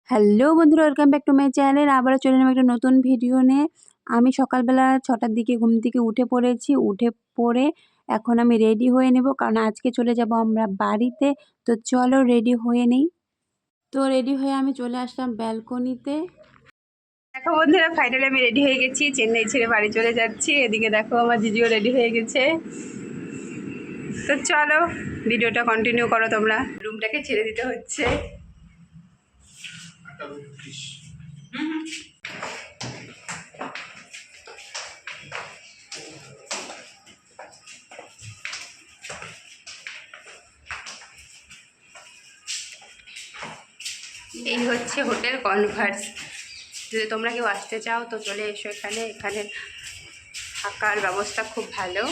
Hello বন্ধুরা, welcome back to my channel. আবারও চলে এলাম একটা নতুন ভিডিও নিয়ে। আমি সকালবেলা ৬টার দিকে ঘুম থেকে উঠে পড়েছি। উঠে পড়ে এখন আমি রেডি হয়ে নেব, কারণ আজকে চলে যাব আমরা বাড়িতে। তো চলো রেডি হয়ে নেই। তো রেডি হয়ে আমি চলে আসলাম ব্যালকনিতে। দেখো বন্ধুরা, ফাইনালি আমি রেডি হয়ে গেছি। চেন্নাই ছেড়ে বাড়ি চলে যাচ্ছি। এদিকে দেখো আমার জিজিও রেডি হয়ে গেছে। তো চলো ভিডিওটা কন্টিনিউ করো তোমরা। রুমটাকে ছেড়ে দিতে হচ্ছে। এই হচ্ছে হোটেল কনভার্স। যদি তোমরা কেউ আসতে চাও তো চলে এসো এখানে। এখানে থাকার ব্যবস্থা খুব ভালো।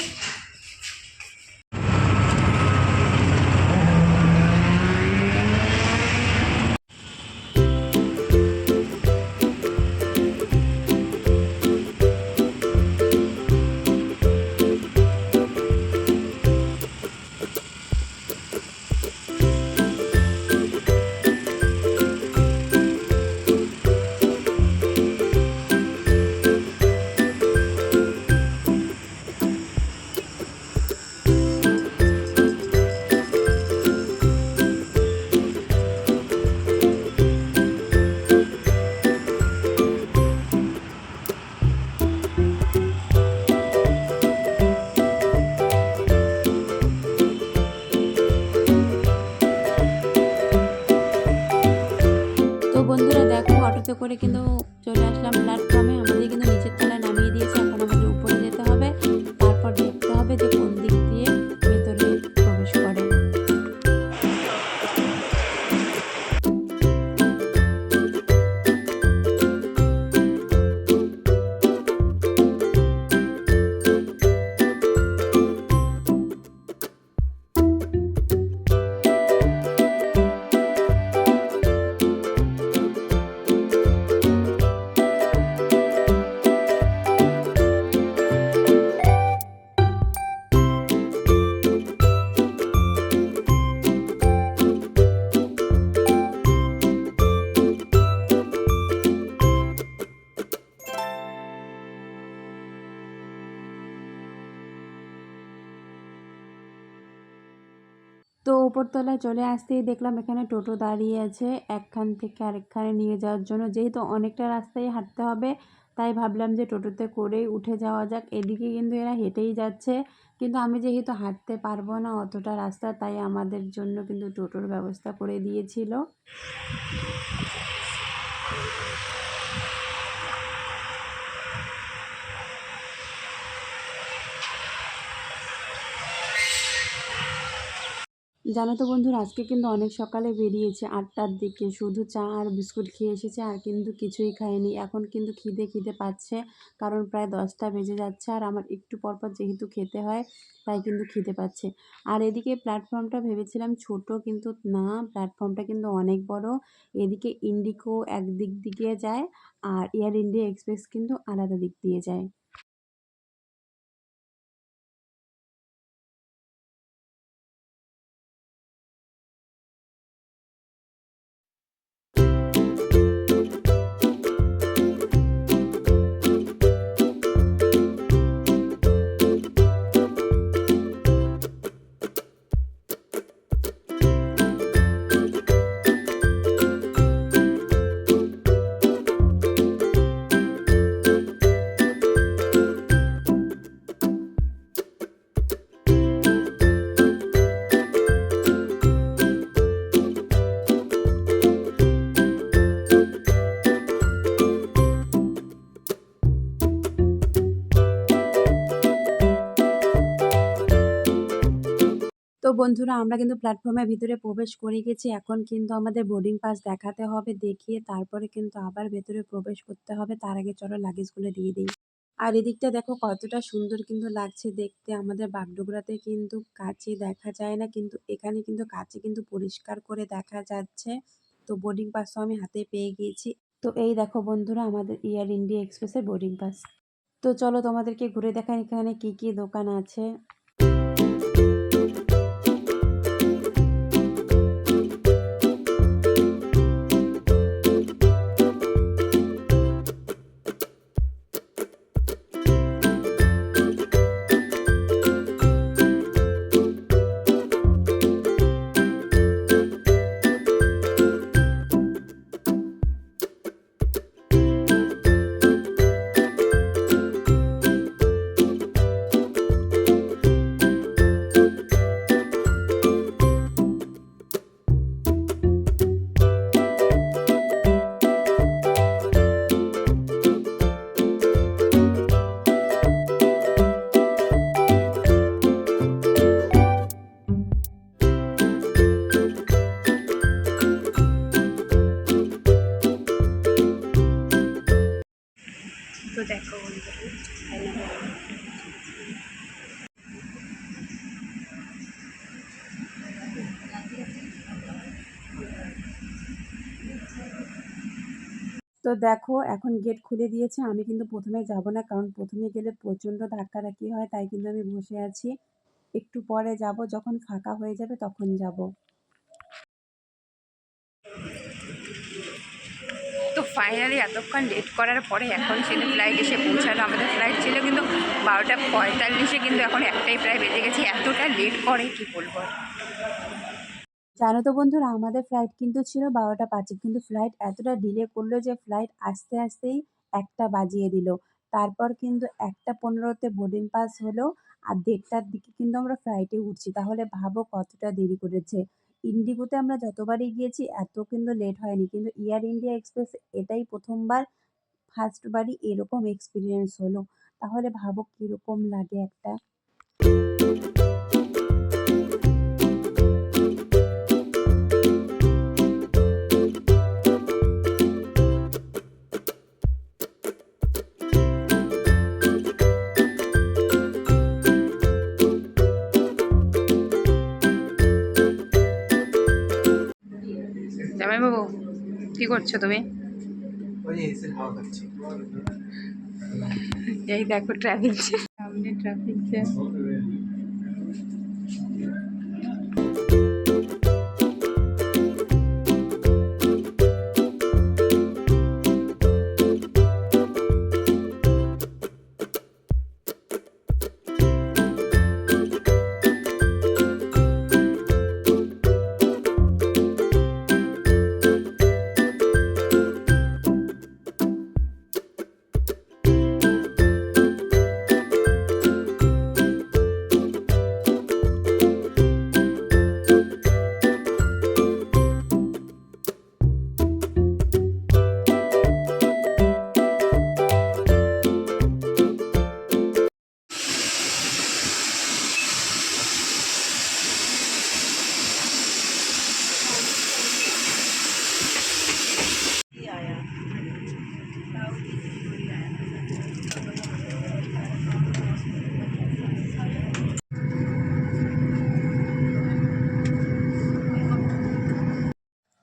তো বন্ধুরা দেখো, অটোতে করে কিন্তু চলে আসলাম প্ল্যাটফর্মে। আমাদের কিন্তু নিচের তলায় নামিয়ে দিয়েছে। এখন আমাদের উপরে যেতে হবে, তারপর দেখতে হবে যে কোন দিক দিয়ে ভেতরে প্রবেশ করে। তো উপরতলায় চলে আসতেই দেখলাম এখানে টোটো দাঁড়িয়ে আছে একখান থেকে আরেকখানে নিয়ে যাওয়ার জন্য। যেহেতু অনেকটা রাস্তায় হাঁটতে হবে, তাই ভাবলাম যে টোটোতে করেই উঠে যাওয়া যাক। এদিকে কিন্তু এরা হেঁটেই যাচ্ছে, কিন্তু আমি যেহেতু হাঁটতে পারবো না অতটা রাস্তা, তাই আমাদের জন্য কিন্তু টোটোর ব্যবস্থা করে দিয়েছিল। জানো তো বন্ধুরা, আজকে কিন্তু অনেক সকালে বেরিয়েছে, 8টার দিকে। শুধু চা আর বিস্কুট খেয়ে এসেছে, আর কিন্তু কিছুই খায়নি। এখন কিন্তু খিদে খিদে পাচ্ছে, কারণ প্রায় 10টা বেজে যাচ্ছে। আর আমার একটু পরপর যেহেতু খেতে হয়, তাই কিন্তু খিদে পাচ্ছে। আর এদিকে প্ল্যাটফর্মটা ভেবেছিলাম ছোট, কিন্তু না, প্ল্যাটফর্মটা কিন্তু অনেক বড়। এদিকে ইন্ডিগো একদিক দিয়ে যায়, আর এয়ার ইন্ডিয়া এক্সপ্রেস কিন্তু আলাদা দিক দিয়ে যায়। তো বন্ধুরা, আমরা কিন্তু প্ল্যাটফর্মের ভিতরে প্রবেশ করে গেছি। এখন কিন্তু আমাদের বোর্ডিং পাস দেখাতে হবে, দেখিয়ে তারপরে কিন্তু আবার ভেতরে প্রবেশ করতে হবে। তার আগে চলো লাগেজগুলো দিয়ে দিই। আর এদিকটা দেখো কতটা সুন্দর কিন্তু লাগছে দেখতে। আমাদের বাগডোগরাতে কিন্তু কাছে দেখা যায় না, কিন্তু এখানে কিন্তু কাছে কিন্তু পরিষ্কার করে দেখা যাচ্ছে। তো বোর্ডিং পাসও আমি হাতে পেয়ে গিয়েছি। তো এই দেখো বন্ধুরা, আমাদের এয়ার ইন্ডিয়া এক্সপ্রেসের বোর্ডিং পাস। তো চলো তোমাদেরকে ঘুরে দেখাই এখানে কি কি দোকান আছে। দেখো তো দেখো এখন গেট খুলে দিয়েছে। আমি কিন্তু প্রথমে যাব না, কারণ প্রথমে গেলে প্রচণ্ড ধাক্কাধাক্কি হয়, তাই কিন্তু আমি বসে আছি। একটু পরে যাব, যখন ফাঁকা হয়ে যাবে তখন যাব। তো ফাইনালি এতক্ষণ লেট করার পরে এখন কিন্তু ফ্লাইট এসে পৌঁছালো। আমাদের ফ্লাইট ছিল কিন্তু 12:45, কিন্তু এখন একটাই প্রায় বেজে গেছে। এতটা লেট করে কি বলবো। জানো তো বন্ধুরা, আমাদের ফ্লাইট কিন্তু ছিল 12:05, কিন্তু ফ্লাইট এতটা ডিলে করলো যে ফ্লাইট আসতে আসতেই 1টা বাজিয়ে দিল। তারপর কিন্তু 1:15-তে বোর্ডিং পাস হলো, আর 1:30টার দিকে কিন্তু আমরা ফ্লাইটে উঠছি। তাহলে ভাবো কতটা দেরি করেছে। ইন্ডিগোতে আমরা যতবারই গিয়েছি এত কিন্তু লেট হয়নি, কিন্তু এয়ার ইন্ডিয়া এক্সপ্রেস এটাই প্রথমবার, ফার্স্টবারই এরকম এক্সপিরিয়েন্স হলো। তাহলে ভাবো কীরকম লাগে একটা। জামাইবাবু, কি করছো তুমি? এই দেখো ট্রাফিক জ্যাম, সামনে ট্রাফিক জ্যাম।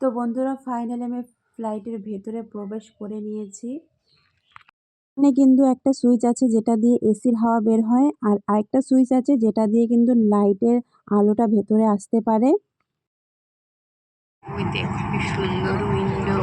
তো বন্ধুরা, ফাইনালি আমি ফ্লাইটের ভেতরে প্রবেশ করে নিয়েছি। এখানে কিন্তু একটা সুইচ আছে যেটা দিয়ে এসির হাওয়া বের হয়, আর আরেকটা সুইচ আছে যেটা দিয়ে কিন্তু লাইটের আলোটা ভেতরে আসতে পারে। ওই দেখো কি সুন্দর উইন্ডো।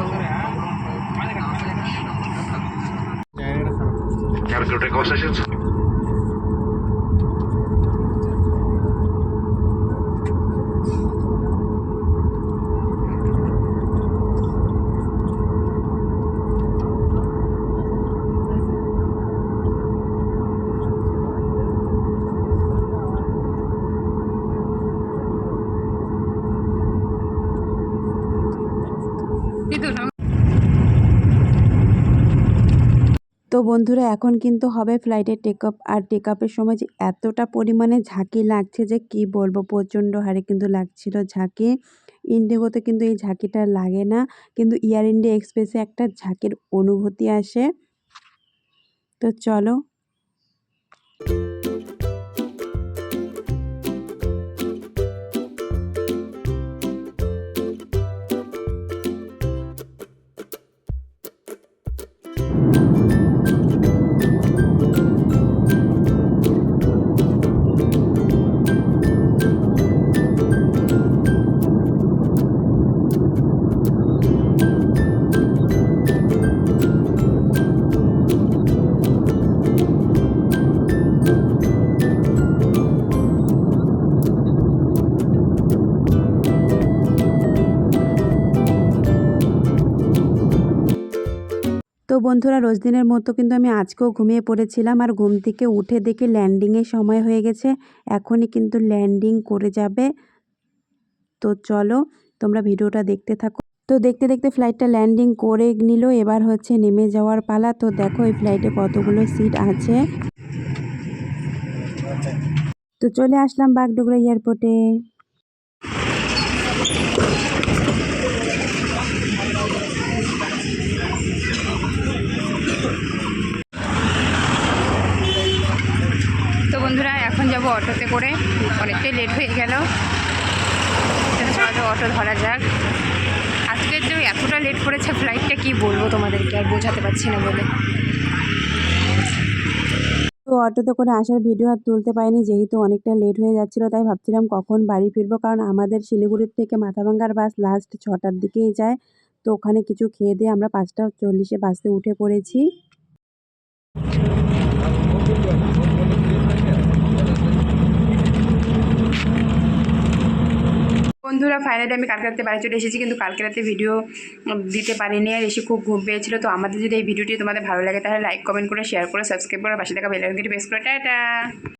তো বন্ধুরা, এখন কিন্তু হবে ফ্লাইটের টেক অফ, আর টেক অফের সময় যে এতটা পরিমাণে ঝাঁকি লাগছে যে কি বলবো, প্রচণ্ড হারে কিন্তু লাগছিল ঝাঁকি। ইন্ডিগোতে কিন্তু এই ঝাঁকিটা লাগে না, কিন্তু এয়ার ইন্ডিয়া এক্সপ্রেসে একটা ঝাঁকির অনুভূতি আসে। তো চলো। তো বন্ধুরা, রোজ দিনের মতো কিন্তু আমি আজকেও ঘুমিয়ে পড়েছিলাম, আর ঘুম থেকে উঠে দেখি ল্যান্ডিংয়ের সময় হয়ে গেছে। এখনই কিন্তু ল্যান্ডিং করে যাবে। তো চলো তোমরা ভিডিওটা দেখতে থাকো। তো দেখতে দেখতে ফ্লাইটটা ল্যান্ডিং করে নিল, এবার হচ্ছে নেমে যাওয়ার পালা। তো দেখো এই ফ্লাইটে কতগুলো সিট আছে। তো চলে আসলাম বাগডোগরা এয়ারপোর্টে। যাবো অটোতে করে, অনেকটাই লেট হয়ে গেল। চলো অটো ধরা যাক। আজকের যে এতটা লেট করেছে ফ্লাইটটা, কি বলবো তোমাদেরকে, আর বোঝাতে পারছি না বলে। তো অটোতে করে আসার ভিডিও আর তুলতে পারিনি, যেহেতু অনেকটা লেট হয়ে যাচ্ছিলো, তাই ভাবছিলাম কখন বাড়ি ফিরবো, কারণ আমাদের শিলিগুড়ির থেকে মাথাভাঙ্গার বাস লাস্ট 6টার দিকেই যায়। তো ওখানে কিছু খেয়ে দিয়ে আমরা 5টা 40-এ বাসে উঠে পড়েছি। বন্ধুরা, ফাইনালি আমি কালকে রাতে বাড়ি চলে এসেছি, কিন্তু কালকে রাতে ভিডিও দিতে পারিনি, আর এসে খুব ঘুম পেয়েছিল। তো আমাদের যদি এই ভিডিওটি তোমাদের ভালো লাগে তাহলে লাইক কমেন্ট করে শেয়ার করে সাবস্ক্রাইব করে পাশে থাকা বেল আইকনটি প্রেস করে টাটা।